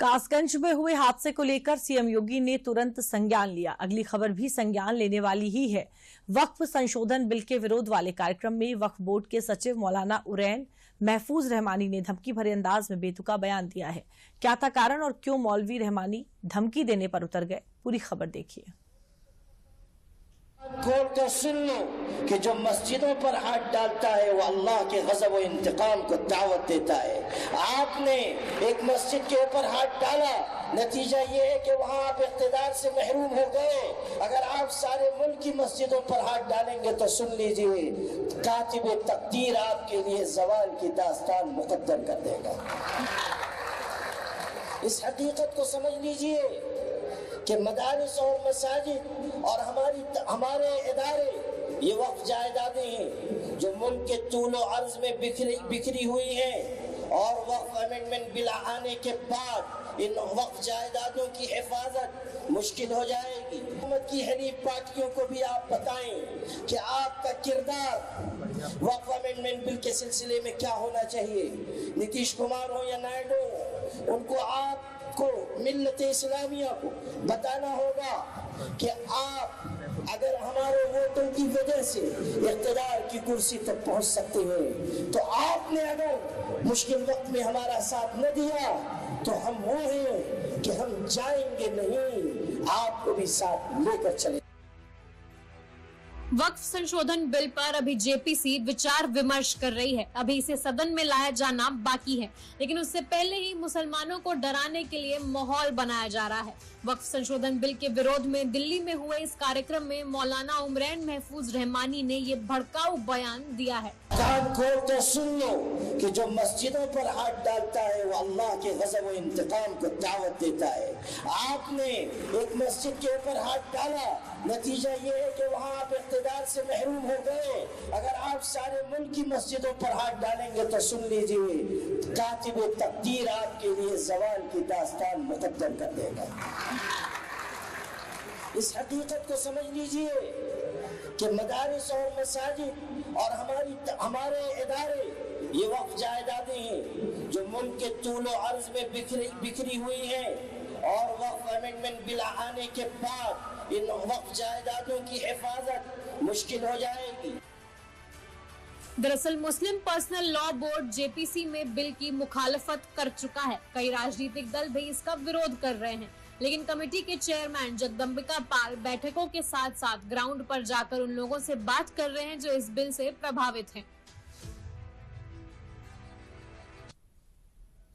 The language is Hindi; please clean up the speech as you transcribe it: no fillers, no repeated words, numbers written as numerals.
कासगंज में हुए हादसे को लेकर सीएम योगी ने तुरंत संज्ञान लिया। अगली खबर भी संज्ञान लेने वाली ही है। वक्फ संशोधन बिल के विरोध वाले कार्यक्रम में वक्फ बोर्ड के सचिव मौलाना उरैन महफूज रहमानी ने धमकी भरे अंदाज में बेतुका बयान दिया है। क्या था कारण और क्यों मौलवी रहमानी धमकी देने पर उतर गए, पूरी खबर देखिए। खोल कर सुन लो कि जो मस्जिदों पर हाथ डालता है वो अल्लाह के गज़ब और इंतकाम को दावत देता है। आपने एक मस्जिद के ऊपर हाथ डाला, नतीजा ये है कि वहां आप इक़्तिदार से महरूम हो गए। अगर आप सारे मुल्क की मस्जिदों पर हाथ डालेंगे तो सुन लीजिए, कातिब तकदीर आपके लिए ज़वाल की दास्तान मुक़द्दर कर देगा। इस हकीकत को समझ लीजिए कि मदारिस और मसाजिद और हमारे इदारे ये वक्फ जायदादें हैं जो मुल्क के तूल और अर्ज में बिखरी हुई हैं, और वक्फ अमेंडमेंट बिल आने के बाद इन वक्फ जायदादों की हिफाजत मुश्किल हो जाएगी। हुकूमत की हरीफ पार्टियों को भी आप बताएं कि आपका किरदार वक्फ अमेंडमेंट बिल के सिलसिले में क्या होना चाहिए। नीतीश कुमार हो या नायडू हो, उनको आपको मिल्लत इस्लामिया को बताना होगा कि आप अगर हमारे वोटों की वजह से इक़्तिदार की कुर्सी तक पहुंच सकते हैं, तो आपने अगर मुश्किल वक्त में हमारा साथ न दिया तो हम वो हैं कि हम जाएंगे नहीं, आपको भी साथ लेकर चले। वक्फ संशोधन बिल पर अभी जेपीसी विचार विमर्श कर रही है। अभी इसे सदन में लाया जाना बाकी है, लेकिन उससे पहले ही मुसलमानों को डराने के लिए माहौल बनाया जा रहा है। वक्फ संशोधन बिल के विरोध में दिल्ली में हुए इस कार्यक्रम में मौलाना उरैन महफूज रहमानी ने ये भड़काऊ बयान दिया है। कान खोल कर सुन लो कि जो मस्जिदों पर हाथ डालता है वो अल्लाह के गज़ब और इंतकाम को दावत देता है। आपने एक मस्जिद के ऊपर हाथ डाला, नतीजा ये है कि वहां आप इक़्तिदार से महरूम हो गए। अगर आप सारे मुल्क की मस्जिदों पर हाथ डालेंगे तो सुन लीजिए, कातिब तकदीर आपके लिए ज़वाल की दास्तान मुक़द्दर कर देगा। इस हकीकत को समझ लीजिए कि मदारिस और मसाजिद और हमारे इदारे ये वक्फ जायदादें हैं जो मुल्क के तूल और अर्ज में बिखरी हुई हैं, और वक्फ अमेंडमेंट बिल आने के बाद इन वक्फ जायदादों की हिफाजत मुश्किल हो जाएगी। दरअसल मुस्लिम पर्सनल लॉ बोर्ड जेपीसी में बिल की मुखालफत कर चुका है। कई राजनीतिक दल भी इसका विरोध कर रहे हैं, लेकिन कमेटी के चेयरमैन जगदम्बिका पाल बैठकों के साथ साथ ग्राउंड पर जाकर उन लोगों से बात कर रहे हैं जो इस बिल से प्रभावित हैं।